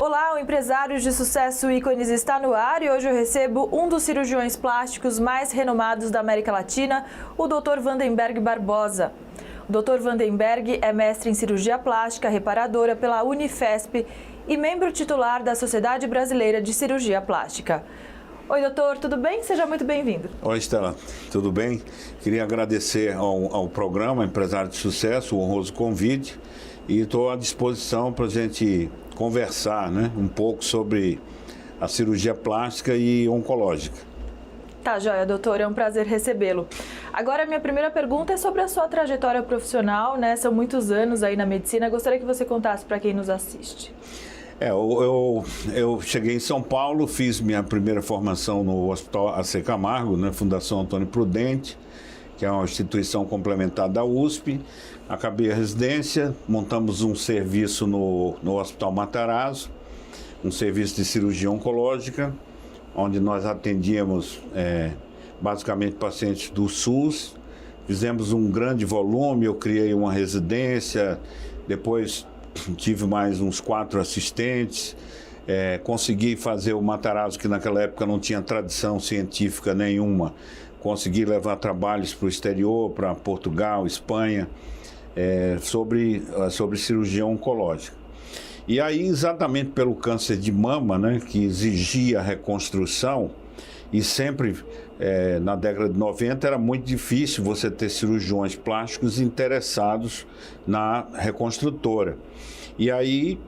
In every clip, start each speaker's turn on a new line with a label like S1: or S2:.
S1: Olá, o Empresários de Sucesso Ícones está no ar e hoje eu recebo um dos cirurgiões plásticos mais renomados da América Latina, o Dr. Vandenberg Barbosa. O Dr. Vandenberg é mestre em cirurgia plástica reparadora pela Unifesp e membro titular da Sociedade Brasileira de Cirurgia Plástica. Oi, doutor, tudo bem? Seja muito bem-vindo.
S2: Oi, Estela, tudo bem? Queria agradecer ao programa Empresário de Sucesso, o honroso convite, e estou à disposição para a gente conversar, um pouco sobre a cirurgia plástica e oncológica.
S1: Tá, joia, doutor, é um prazer recebê-lo. Agora, a minha primeira pergunta é sobre a sua trajetória profissional, São muitos anos aí na medicina. Gostaria que você contasse para quem nos assiste.
S2: Eu cheguei em São Paulo, fiz minha primeira formação no Hospital AC Camargo, Fundação Antônio Prudente, que é uma instituição complementar da USP. Acabei a residência, montamos um serviço no Hospital Matarazzo, um serviço de cirurgia oncológica, onde nós atendíamos basicamente pacientes do SUS. Fizemos um grande volume, eu criei uma residência, depois tive mais uns 4 assistentes, consegui fazer o Matarazzo, que naquela época não tinha tradição científica nenhuma, consegui levar trabalhos para o exterior, para Portugal, Espanha, sobre cirurgia oncológica. E aí, exatamente pelo câncer de mama, que exigia reconstrução, e sempre na década de 90 era muito difícil você ter cirurgiões plásticos interessados na reconstrutora. E aí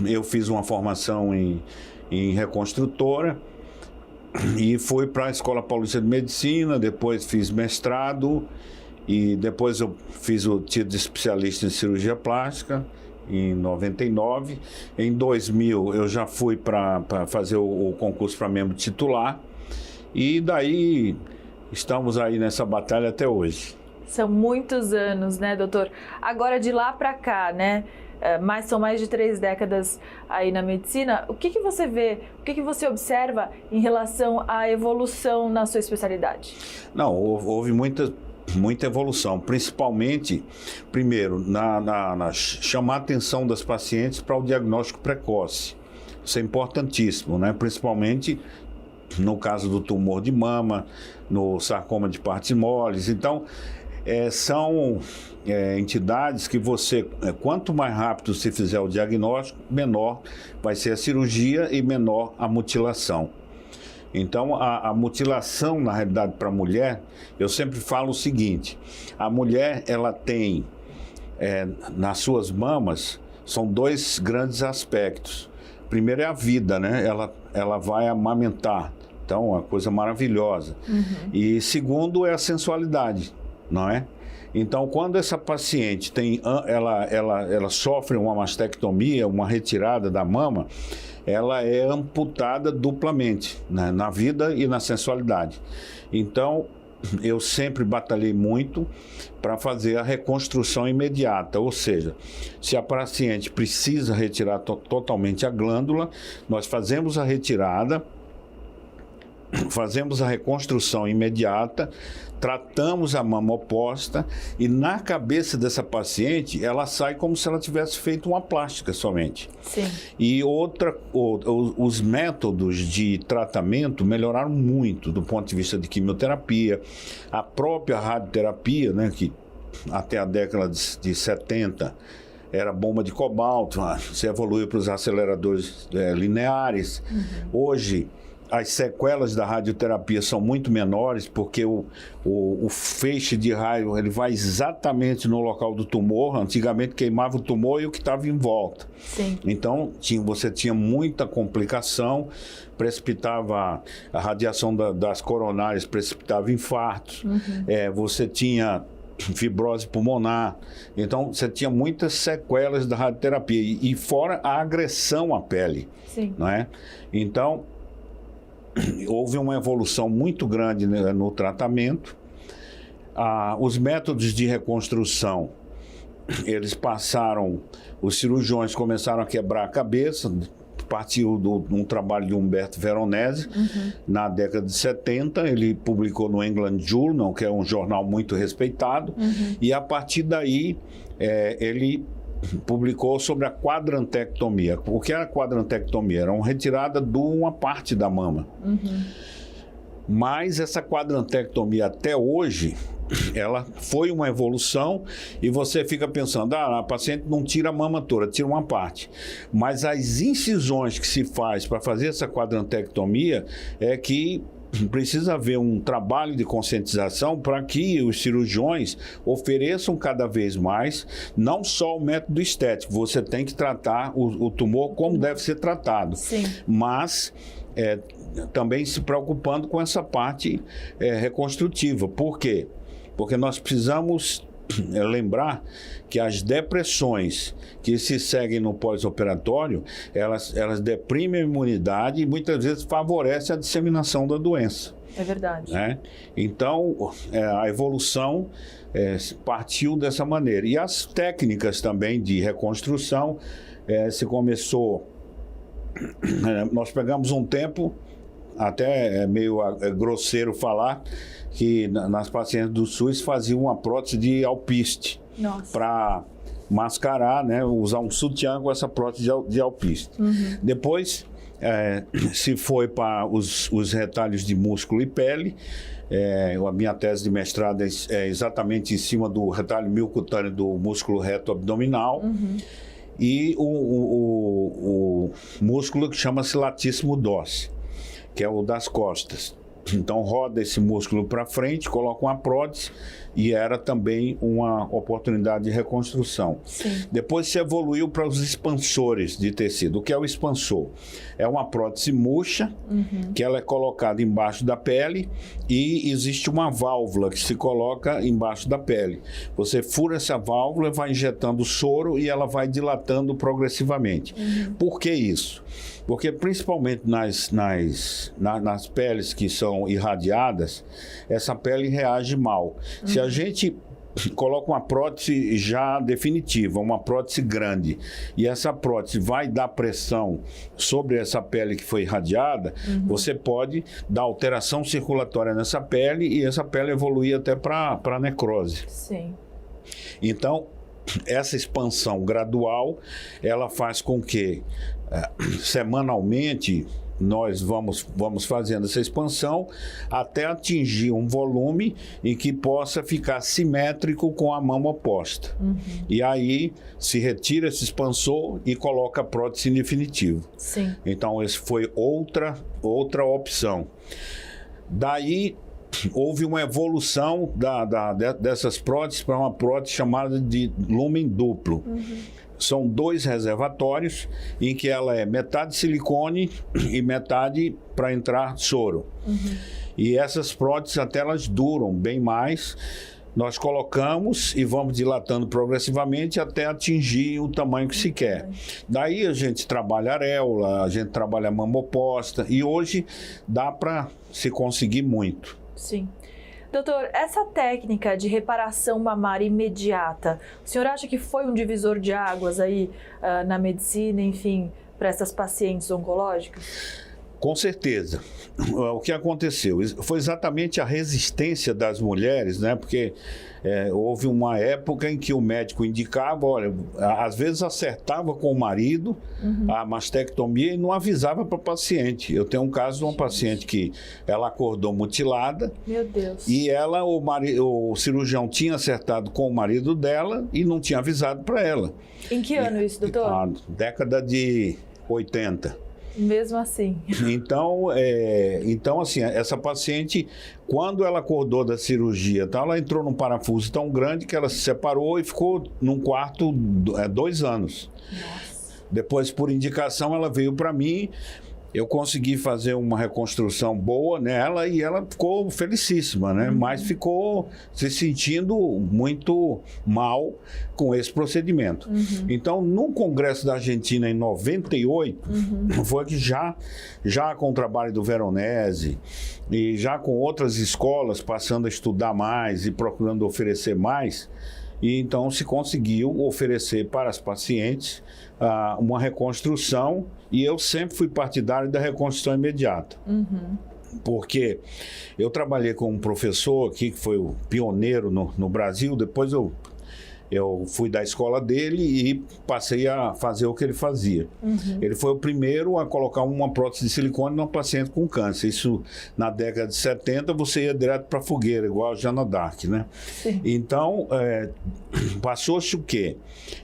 S2: eu fiz uma formação em reconstrutora e fui para a Escola Paulista de Medicina, depois fiz mestrado e depois eu fiz o título de especialista em cirurgia plástica em 99. Em 2000 eu já fui para fazer o concurso para membro titular e daí estamos aí nessa batalha até hoje.
S1: São muitos anos, doutor? Agora de lá para cá, são mais de 3 décadas aí na medicina. O que você vê, o que você observa em relação à evolução na sua especialidade?
S2: Não, houve muita evolução, principalmente, primeiro, na chamar a atenção das pacientes para o diagnóstico precoce. Isso é importantíssimo, principalmente no caso do tumor de mama, no sarcoma de partes moles. Então, são entidades que você, quanto mais rápido se fizer o diagnóstico, menor vai ser a cirurgia e menor a mutilação. Então, a mutilação, na realidade, para a mulher, eu sempre falo o seguinte: a mulher, ela tem, nas suas mamas, são 2 grandes aspectos. Primeiro é a vida, ela vai amamentar, então, uma coisa maravilhosa. Uhum. E segundo é a sensualidade, não é? Então, quando essa paciente ela sofre uma mastectomia, uma retirada da mama, ela é amputada duplamente, na vida e na sensualidade. Então, eu sempre batalhei muito para fazer a reconstrução imediata, ou seja, se a paciente precisa retirar totalmente a glândula, nós fazemos a retirada, fazemos a reconstrução imediata, tratamos a mama oposta e na cabeça dessa paciente ela sai como se ela tivesse feito uma plástica somente.
S1: Sim.
S2: E os métodos de tratamento melhoraram muito do ponto de vista de quimioterapia, a própria radioterapia, que até a década de 70 era bomba de cobalto, se evoluiu para os aceleradores lineares. Uhum. Hoje as sequelas da radioterapia são muito menores, porque o feixe de raio ele vai exatamente no local do tumor. Antigamente queimava o tumor e o que estava em volta.
S1: Sim.
S2: Então você tinha muita complicação, precipitava a radiação das coronárias, precipitava infartos. Uhum. Você tinha fibrose pulmonar, então você tinha muitas sequelas da radioterapia e fora a agressão à pele.
S1: Sim.
S2: Não é? Então houve uma evolução muito grande no tratamento. Os métodos de reconstrução, eles os cirurgiões começaram a quebrar a cabeça, partiu de um trabalho de Humberto Veronese, na década de 70, ele publicou no England Journal, que é um jornal muito respeitado, e a partir daí ele publicou sobre a quadrantectomia. O que era a quadrantectomia? Era uma retirada de uma parte da mama. Mas essa quadrantectomia até hoje, ela foi uma evolução e você fica pensando, a paciente não tira a mama toda, tira uma parte. Mas as incisões que se faz para fazer essa quadrantectomia é que precisa haver um trabalho de conscientização para que os cirurgiões ofereçam cada vez mais, não só o método estético, você tem que tratar o tumor como deve ser tratado,
S1: Sim.
S2: mas também se preocupando com essa parte reconstrutiva. Por quê? Porque nós precisamos lembrar que as depressões que se seguem no pós-operatório, elas deprimem a imunidade e muitas vezes favorecem a disseminação da doença.
S1: É verdade.
S2: Né? Então, a evolução partiu dessa maneira. E as técnicas também de reconstrução, se começou... nós pegamos um tempo, até é meio grosseiro falar, que nas pacientes do SUS faziam uma prótese de alpiste para mascarar, né, usar um sutiã com essa prótese de alpiste. Depois se foi para os retalhos de músculo e pele. A minha tese de mestrado é exatamente em cima do retalho miocutâneo do músculo reto abdominal. E o músculo que chama-se latíssimo dorsi, que é o das costas. Então roda esse músculo para frente, coloca uma prótese e era também uma oportunidade de reconstrução.
S1: Sim.
S2: Depois se evoluiu para os expansores de tecido. O que é o expansor? É uma prótese murcha, que ela é colocada embaixo da pele e existe uma válvula que se coloca embaixo da pele. Você fura essa válvula, vai injetando soro e ela vai dilatando progressivamente. Por que isso? Porque principalmente nas peles que são irradiadas, essa pele reage mal. Se a gente coloca uma prótese já definitiva, uma prótese grande, e essa prótese vai dar pressão sobre essa pele que foi irradiada, você pode dar alteração circulatória nessa pele e essa pele evoluir até para necrose.
S1: Sim.
S2: Então, essa expansão gradual, ela faz com que semanalmente nós vamos fazendo essa expansão até atingir um volume em que possa ficar simétrico com a mama oposta. E aí se retira esse expansor e coloca a prótese em definitivo.
S1: Sim.
S2: Então, essa foi outra opção. Daí houve uma evolução dessas próteses para uma prótese chamada de lúmen duplo. São 2 reservatórios em que ela é metade silicone e metade para entrar soro. E essas próteses até elas duram bem mais. Nós colocamos e vamos dilatando progressivamente até atingir o tamanho que se quer. Daí a gente trabalha areola, a gente trabalha mama oposta e hoje dá para se conseguir muito.
S1: Sim. Doutor, essa técnica de reparação mamária imediata, o senhor acha que foi um divisor de águas aí na medicina, enfim, para essas pacientes oncológicas?
S2: Com certeza. O que aconteceu? Foi exatamente a resistência das mulheres, né? Porque houve uma época em que o médico indicava, olha, às vezes acertava com o marido a mastectomia e não avisava para o paciente. Eu tenho um caso de uma paciente que ela acordou mutilada.
S1: Meu Deus.
S2: E o cirurgião tinha acertado com o marido dela e não tinha avisado para ela.
S1: Em que ano isso, doutor?
S2: Na década de 80.
S1: Mesmo assim.
S2: Então, assim, essa paciente, quando ela acordou da cirurgia, então ela entrou num parafuso tão grande que ela se separou e ficou num quarto 2 anos.
S1: Nossa.
S2: Depois, por indicação, ela veio para mim. Eu consegui fazer uma reconstrução boa nela e ela ficou felicíssima, né? Mas ficou se sentindo muito mal com esse procedimento. Então, no Congresso da Argentina, em 98, foi que já com o trabalho do Veronese e já com outras escolas passando a estudar mais e procurando oferecer mais, e então se conseguiu oferecer para as pacientes uma reconstrução, e eu sempre fui partidário da reconstrução imediata. Porque eu trabalhei com um professor aqui que foi o pioneiro no Brasil, depois eu Eu fui da escola dele e passei a fazer o que ele fazia. Ele foi o primeiro a colocar uma prótese de silicone numa paciente com câncer. Isso na década de 70, você ia direto para a fogueira, igual a Jana Dark, né?
S1: Sim.
S2: Então, passou-se o quê?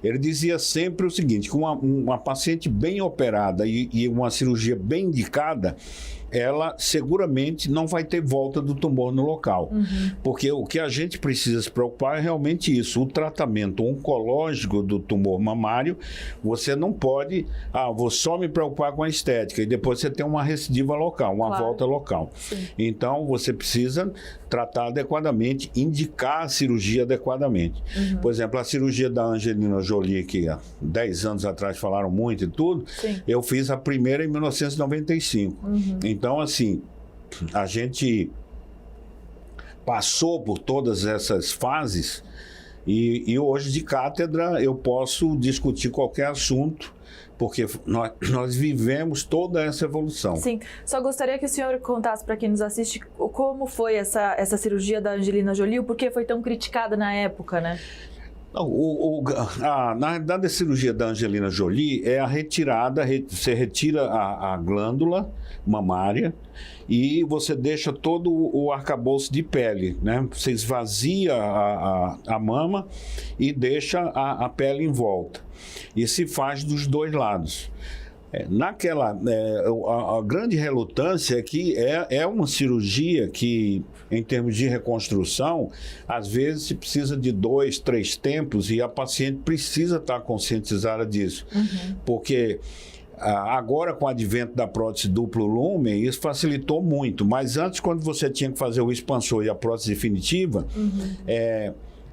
S2: Ele dizia sempre o seguinte, que uma paciente bem operada e uma cirurgia bem indicada, ela seguramente não vai ter volta do tumor no local. Porque o que a gente precisa se preocupar é realmente isso. O tratamento oncológico do tumor mamário, você não pode, vou só me preocupar com a estética, e depois você tem uma recidiva local, uma volta local.
S1: Sim.
S2: Então, você precisa tratar adequadamente, indicar a cirurgia adequadamente. Por exemplo, a cirurgia da Angelina Jolie, que há 10 anos atrás falaram muito e tudo,
S1: Sim.
S2: eu fiz a primeira em 1995. Então, assim, a gente passou por todas essas fases e hoje, de cátedra, eu posso discutir qualquer assunto, porque nós vivemos toda essa evolução.
S1: Sim, só gostaria que o senhor contasse para quem nos assiste como foi essa cirurgia da Angelina Jolie, o porquê foi tão criticada na época, né?
S2: Não, na realidade, a cirurgia da Angelina Jolie é a retirada, você retira a glândula mamária e você deixa todo o arcabouço de pele, né? Você esvazia a mama e deixa a pele em volta. E se faz dos dois lados. A grande relutância é que é uma cirurgia que, em termos de reconstrução, às vezes se precisa de 2, 3 tempos e a paciente precisa estar conscientizada disso. Porque agora, com o advento da prótese duplo lumen, isso facilitou muito. Mas antes, quando você tinha que fazer o expansor e a prótese definitiva,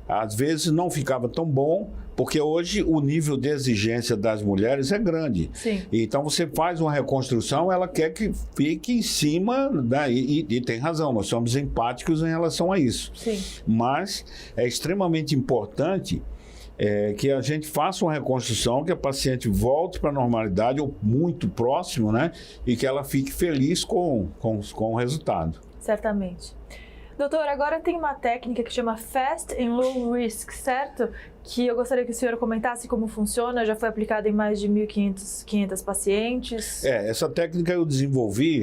S2: às vezes não ficava tão bom, porque hoje o nível de exigência das mulheres é grande.
S1: Sim.
S2: Então você faz uma reconstrução, ela quer que fique em cima, né? E tem razão, nós somos empáticos em relação a isso.
S1: Sim.
S2: Mas é extremamente importante que a gente faça uma reconstrução, que a paciente volte para a normalidade, ou muito próximo, né? E que ela fique feliz com o resultado.
S1: Certamente. Doutor, agora tem uma técnica que chama Fast and Low Risk, certo? Que eu gostaria que o senhor comentasse como funciona, já foi aplicada em mais de 1.500 pacientes.
S2: Essa técnica eu desenvolvi,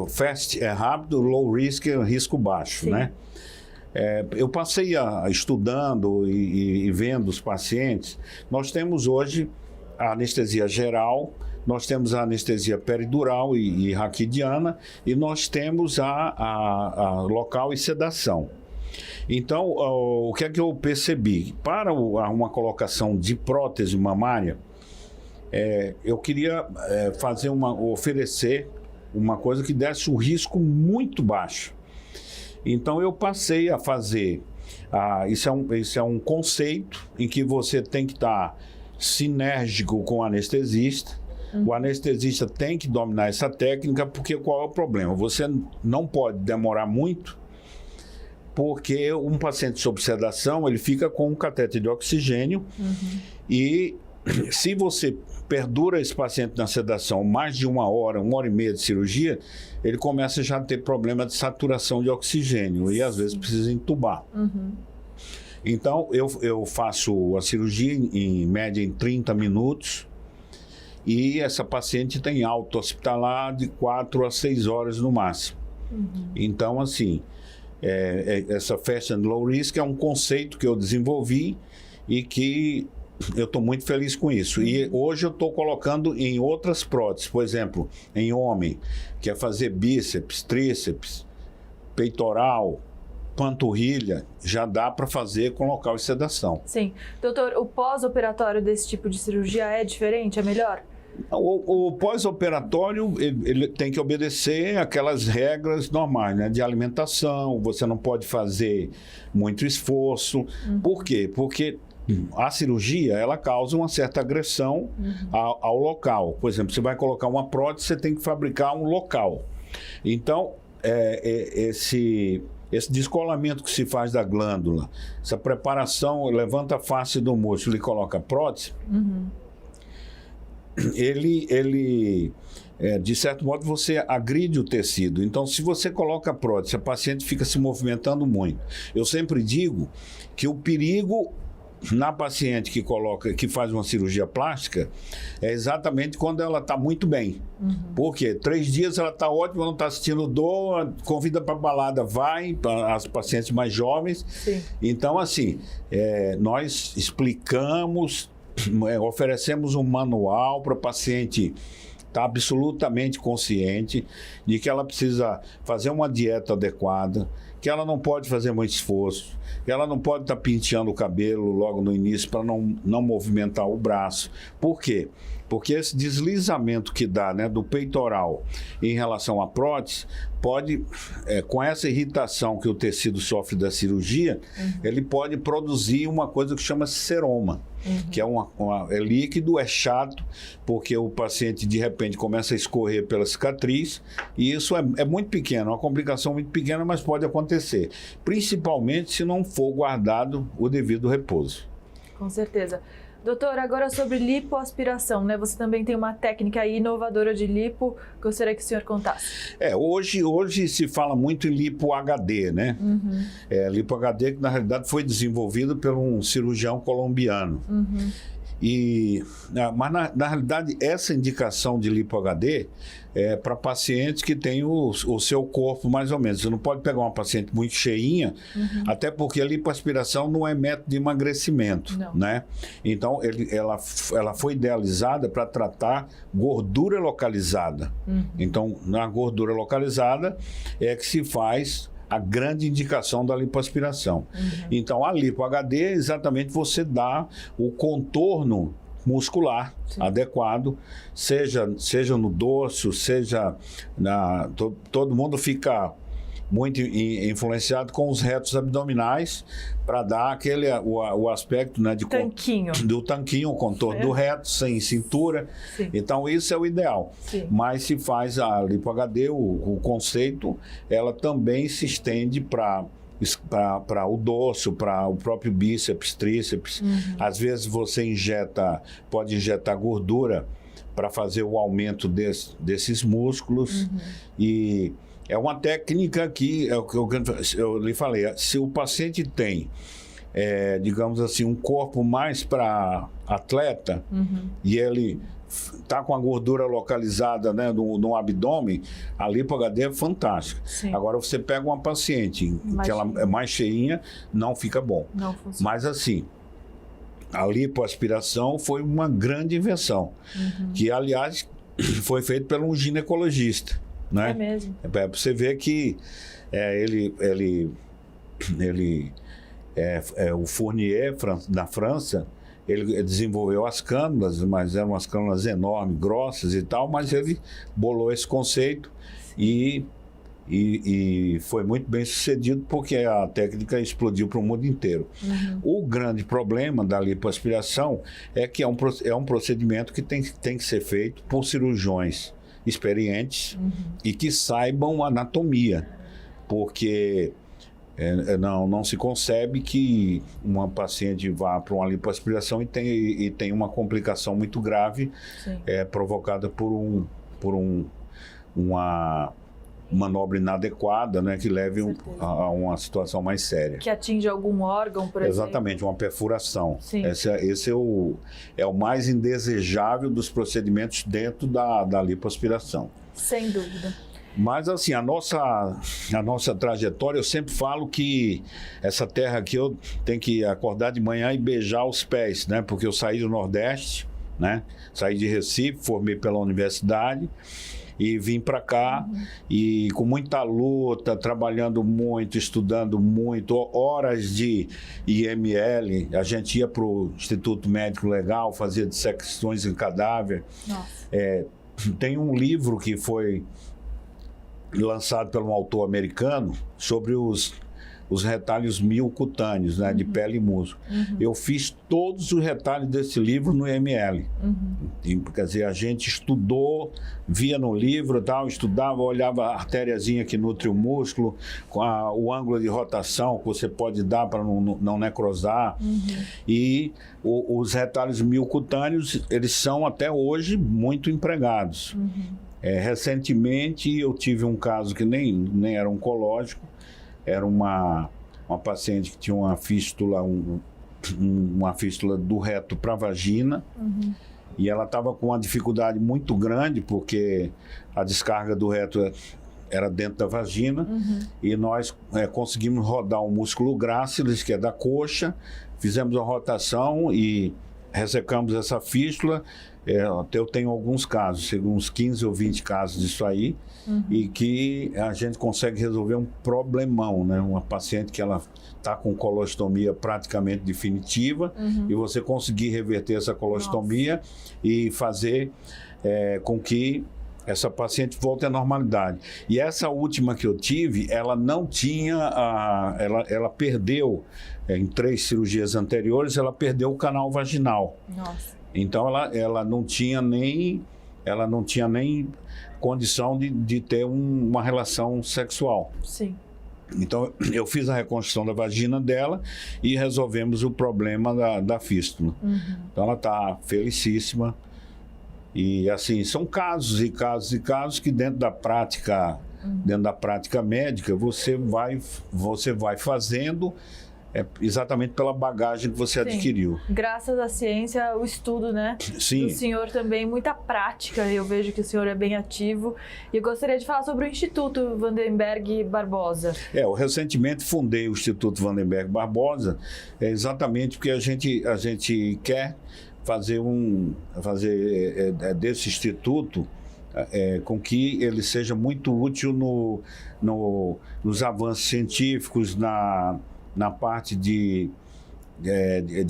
S2: Fast é rápido, Low Risk é risco baixo, né? Eu passei estudando e vendo os pacientes. Nós temos hoje a anestesia geral, nós temos a anestesia peridural e raquidiana, e nós temos a local e sedação. Então, o que é que eu percebi? Para uma colocação de prótese mamária, eu queria oferecer uma coisa que desse um risco muito baixo. Então, eu passei a fazer... Isso é um conceito em que você tem que estar sinérgico com o anestesista. O anestesista tem que dominar essa técnica, porque qual é o problema? Você não pode demorar muito, porque um paciente sob sedação, ele fica com um catéter de oxigênio e se você perdura esse paciente na sedação mais de 1 hora, 1h30 de cirurgia, ele começa já a ter problema de saturação de oxigênio e às vezes precisa entubar. Então, eu faço a cirurgia em média em 30 minutos, e essa paciente tem alta hospitalar de 4 a 6 horas no máximo. Então, assim, essa Fast and Low Risk é um conceito que eu desenvolvi e que eu estou muito feliz com isso. E hoje eu estou colocando em outras próteses, por exemplo, em homem, que é fazer bíceps, tríceps, peitoral, panturrilha, já dá para fazer com local de sedação.
S1: Sim. Doutor, o pós-operatório desse tipo de cirurgia é diferente? É melhor?
S2: O pós-operatório, ele tem que obedecer aquelas regras normais, né? De alimentação, você não pode fazer muito esforço. Por quê? Porque a cirurgia, ela causa uma certa agressão ao local. Por exemplo, você vai colocar uma prótese, você tem que fabricar um local. Então, esse descolamento que se faz da glândula, essa preparação, levanta a face do músculo e coloca a prótese, de certo modo, você agride o tecido. Então, se você coloca a prótese, a paciente fica se movimentando muito. Eu sempre digo que o perigo na paciente que faz uma cirurgia plástica, é exatamente quando ela está muito bem. Por quê? 3 dias ela está ótima, não está sentindo dor, convida para balada, vai, para as pacientes mais jovens.
S1: Sim.
S2: Então, assim, nós explicamos, oferecemos um manual para a paciente estar absolutamente consciente de que ela precisa fazer uma dieta adequada, que ela não pode fazer muito esforço, que ela não pode estar penteando o cabelo logo no início para não movimentar o braço. Por quê? Porque esse deslizamento que dá, né, do peitoral em relação à prótese, pode, com essa irritação que o tecido sofre da cirurgia, ele pode produzir uma coisa que chama seroma, que é líquido, é chato, porque o paciente de repente começa a escorrer pela cicatriz, e isso é muito pequeno, uma complicação muito pequena, mas pode acontecer, principalmente se não for guardado o devido repouso.
S1: Com certeza. Doutor, agora sobre lipoaspiração, né? Você também tem uma técnica aí inovadora de lipo, gostaria que o senhor contasse.
S2: Hoje se fala muito em lipo HD, né? Lipo HD que na realidade foi desenvolvido por um cirurgião colombiano. Mas na realidade essa indicação de lipo HD é para pacientes que têm o seu corpo mais ou menos. Você não pode pegar uma paciente muito cheinha, até porque a lipoaspiração não é método de emagrecimento, né? Então ela foi idealizada para tratar gordura localizada. Então na gordura localizada é que se faz a grande indicação da lipoaspiração. Então, a lipo HD é exatamente você dar o contorno muscular adequado, seja no dorso, seja todo mundo fica muito influenciado com os retos abdominais para dar o aspecto, né, do tanquinho, o contorno do reto, sem cintura. Então, isso é o ideal. Mas se faz a lipo HD, o conceito, ela também se estende para o dorso, para o próprio bíceps, tríceps. Às vezes você pode injetar gordura para fazer o aumento desses músculos. E é uma técnica que, eu lhe falei, se o paciente tem, digamos assim, um corpo mais para atleta, e ele está com a gordura localizada, né, no abdômen, a lipo HD é fantástica. Agora, você pega uma paciente que ela é mais cheinha, não fica bom.
S1: Não funciona.
S2: Mas assim, a lipoaspiração foi uma grande invenção, que aliás foi feita por um ginecologista. Né?
S1: É mesmo.
S2: Você vê que o Fournier, da França, ele desenvolveu as cânulas, mas eram umas cânulas enormes, grossas e tal, mas ele bolou esse conceito e foi muito bem sucedido porque a técnica explodiu para o mundo inteiro. O grande problema da lipoaspiração é que é um procedimento que tem que ser feito por cirurgiões experientes e que saibam anatomia, porque não se concebe que uma paciente vá para uma lipoaspiração e tenha uma complicação muito grave provocada por uma manobra inadequada, né, que leve a uma situação mais séria.
S1: Que atinge algum órgão, por exemplo?
S2: Exatamente, uma perfuração. Esse é o mais indesejável dos procedimentos dentro da lipoaspiração.
S1: Sem dúvida.
S2: Mas assim, a nossa trajetória, eu sempre falo que essa terra aqui eu tenho que acordar de manhã e beijar os pés, né? Porque eu saí do Nordeste, né? Saí de Recife, formei pela universidade e vim para cá e com muita luta, trabalhando muito, estudando muito, horas de IML, a gente ia para o Instituto Médico Legal, fazia dissecções em cadáver. Tem um livro que foi lançado por um autor americano sobre os retalhos miocutâneos, né, de pele e músculo. Eu fiz todos os retalhos desse livro no IML. Quer dizer, a gente estudou, via no livro, tal, estudava, olhava a artériazinha que nutre o músculo, com o ângulo de rotação que você pode dar para não necrosar. E os retalhos miocutâneos, eles são até hoje muito empregados. Recentemente eu tive um caso que nem era oncológico, era uma paciente que tinha uma fístula uma fístula do reto para a vagina. E ela estava com uma dificuldade muito grande, porque a descarga do reto era dentro da vagina. E nós conseguimos rodar o músculo grácilis, que é da coxa, fizemos a rotação e ressecamos essa fístula. Até eu tenho alguns casos, uns 15 ou 20 casos disso aí, e que a gente consegue resolver um problemão, né? Uma paciente que ela está com colostomia praticamente definitiva, e você conseguir reverter essa colostomia e fazer com que essa paciente volte à normalidade. E essa última que eu tive, ela não tinha, ela perdeu, em 3 cirurgias anteriores, ela perdeu o canal vaginal.
S1: Nossa.
S2: Então ela não tinha nem condição de ter uma relação sexual.
S1: Sim.
S2: Então eu fiz a reconstrução da vagina dela e resolvemos o problema da fístula. Então ela está felicíssima. E assim, são casos e casos e casos que dentro da prática médica você vai fazendo exatamente pela bagagem que você adquiriu.
S1: Graças à ciência, o estudo, né?
S2: Sim.
S1: Do senhor também, muita prática. Eu vejo que o senhor é bem ativo. E eu gostaria de falar sobre o Instituto Vandenberg Barbosa.
S2: Eu recentemente fundei o Instituto Vandenberg Barbosa, exatamente porque a gente quer fazer desse instituto com que ele seja muito útil nos avanços científicos, na parte de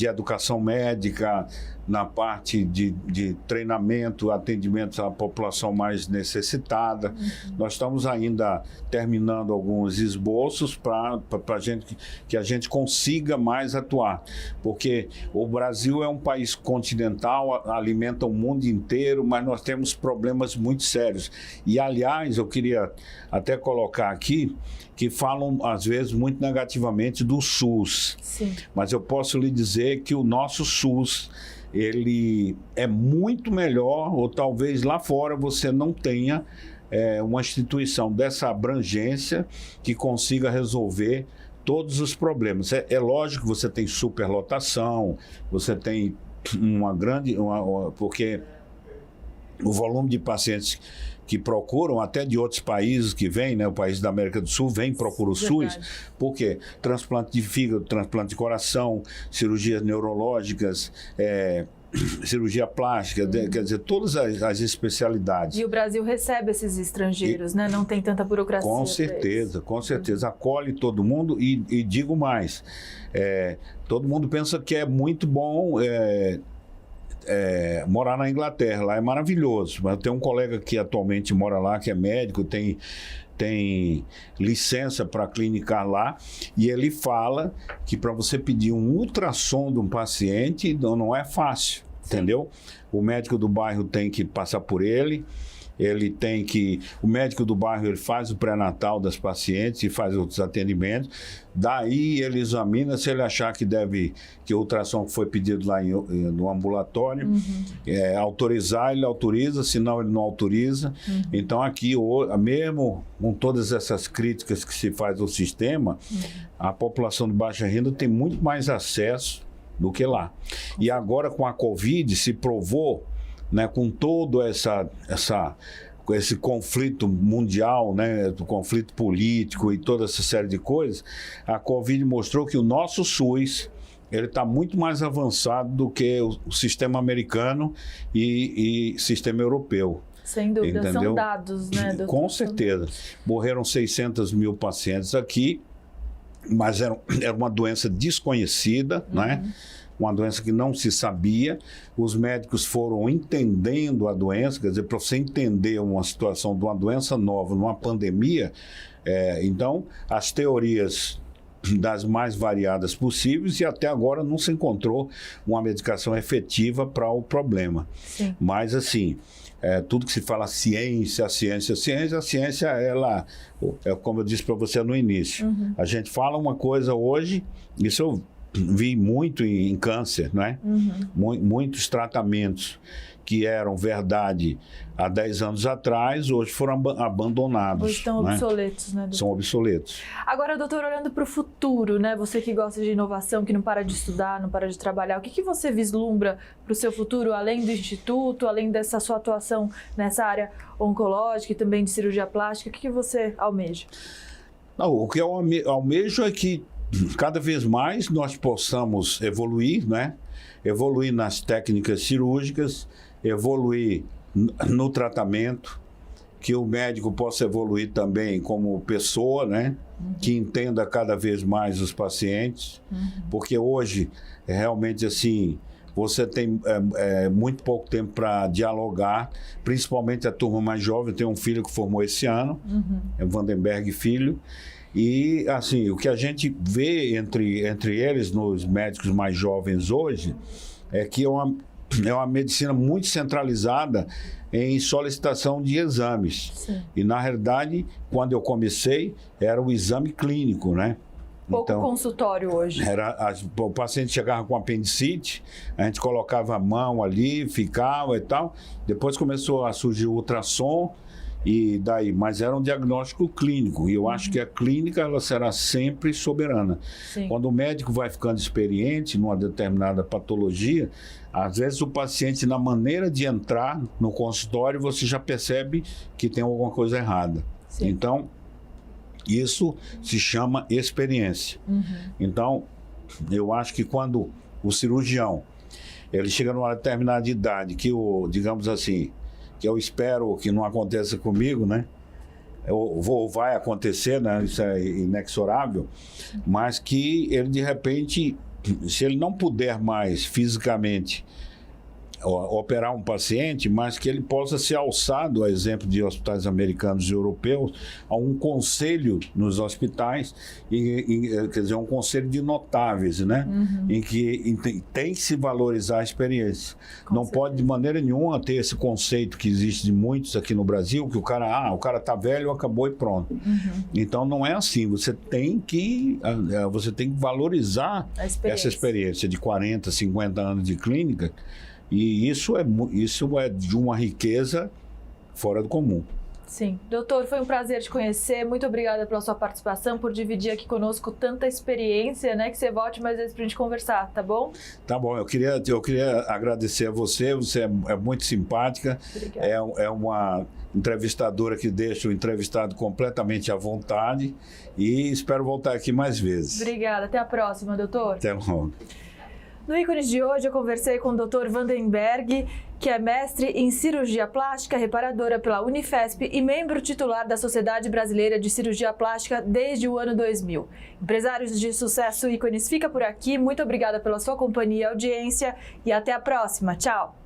S2: educação médica, na parte de treinamento, atendimento à população mais necessitada. Nós estamos ainda terminando alguns esboços para que a gente consiga mais atuar, porque o Brasil é um país continental, alimenta o mundo inteiro, mas nós temos problemas muito sérios. E, aliás, eu queria até colocar aqui que falam, às vezes, muito negativamente do SUS.
S1: Sim.
S2: Mas eu posso lhe dizer que o nosso SUS, ele é muito melhor, ou talvez lá fora você não tenha uma instituição dessa abrangência que consiga resolver todos os problemas. É lógico que você tem superlotação, você tem porque o volume de pacientes que procuram, até de outros países que vêm, né? O país da América do Sul procura o SUS, porque transplante de fígado, transplante de coração, cirurgias neurológicas, cirurgia plástica, quer dizer, todas as especialidades.
S1: E o Brasil recebe esses estrangeiros, né? Não tem tanta burocracia.
S2: Com certeza. Acolhe todo mundo e digo mais, todo mundo pensa que é muito bom morar na Inglaterra, lá é maravilhoso. Mas eu tenho um colega que atualmente mora lá, que é médico, tem licença para clinicar lá, e ele fala que para você pedir um ultrassom de um paciente não é fácil, entendeu? O médico do bairro tem que passar por ele. O médico do bairro ele faz o pré-natal das pacientes e faz outros atendimentos. Daí ele examina, se ele achar que o ultrassom que foi pedido lá no ambulatório, autorizar, ele autoriza, senão ele não autoriza. Então aqui, mesmo com todas essas críticas que se faz ao sistema, a população de baixa renda tem muito mais acesso do que lá. E agora com a Covid se provou, né, com todo esse conflito mundial, né, o conflito político e toda essa série de coisas, a Covid mostrou que o nosso SUS ele está muito mais avançado do que o sistema americano e sistema europeu.
S1: Sem dúvida,
S2: entendeu?
S1: São dados, né, doutor?
S2: Com certeza. Morreram 600 mil pacientes aqui, mas era uma doença desconhecida, né? Uma doença que não se sabia. Os médicos foram entendendo a doença, quer dizer, para você entender uma situação de uma doença nova, numa pandemia, então as teorias das mais variadas possíveis, e até agora não se encontrou uma medicação efetiva para o problema.
S1: Sim.
S2: Mas assim, tudo que se fala ciência, a ciência, ela, como eu disse para você no início, a gente fala uma coisa hoje, isso eu vi muito em câncer, né? Muitos tratamentos que eram verdade há 10 anos atrás, hoje foram abandonados.
S1: Hoje estão obsoletos, né, doutor?
S2: São obsoletos.
S1: Agora, doutor, olhando para o futuro, né? Você que gosta de inovação, que não para de estudar, não para de trabalhar, o que você vislumbra para o seu futuro, além do Instituto, além dessa sua atuação nessa área oncológica e também de cirurgia plástica, o que você almeja?
S2: Não, o que eu almejo é que cada vez mais nós possamos evoluir, né? Evoluir nas técnicas cirúrgicas, evoluir no tratamento, que o médico possa evoluir também como pessoa, né? Que entenda cada vez mais os pacientes, porque hoje, realmente assim, você tem muito pouco tempo para dialogar, principalmente a turma mais jovem. Eu tenho um filho que formou esse ano, é o Vandenberg Filho, e assim, o que a gente vê entre eles, nos médicos mais jovens hoje, é que é uma medicina muito centralizada em solicitação de exames.
S1: Sim.
S2: E, na realidade, quando eu comecei, era o exame clínico, né?
S1: Pouco consultório hoje.
S2: O paciente chegava com apendicite, a gente colocava a mão ali, ficava e tal. Depois começou a surgir o ultrassom, e daí, mas era um diagnóstico clínico, e eu acho que a clínica ela será sempre soberana.
S1: Sim.
S2: Quando o médico vai ficando experiente numa determinada patologia, às vezes o paciente, na maneira de entrar no consultório, você já percebe que tem alguma coisa errada.
S1: Sim.
S2: Então, isso se chama experiência. Então, eu acho que quando o cirurgião ele chega numa determinada idade, digamos assim, que eu espero que não aconteça comigo, né? Vai acontecer, né? Isso é inexorável, mas que ele, de repente, se ele não puder mais fisicamente operar um paciente, mas que ele possa ser alçado, a exemplo de hospitais americanos e europeus, a um conselho nos hospitais, quer dizer, um conselho de notáveis, né? Em que tem que se valorizar a experiência. Não pode, de maneira nenhuma, ter esse conceito que existe de muitos aqui no Brasil, que o cara tá velho, acabou e pronto. Então, não é assim. Você tem que valorizar essa experiência de 40, 50 anos de clínica. E isso é de uma riqueza fora do comum.
S1: Sim. Doutor, foi um prazer te conhecer. Muito obrigada pela sua participação, por dividir aqui conosco tanta experiência, né? Que você volte mais vezes pra gente conversar, tá bom?
S2: Tá bom. Eu queria agradecer a você. Você é muito simpática.
S1: Obrigada.
S2: É uma entrevistadora que deixa o entrevistado completamente à vontade. E espero voltar aqui mais vezes.
S1: Obrigada. Até a próxima, doutor.
S2: Até logo.
S1: No Ícones de hoje, eu conversei com o Dr. Vandenberg, que é mestre em cirurgia plástica reparadora pela Unifesp e membro titular da Sociedade Brasileira de Cirurgia Plástica desde o ano 2000. Empresários de sucesso Ícones fica por aqui. Muito obrigada pela sua companhia e audiência e até a próxima. Tchau!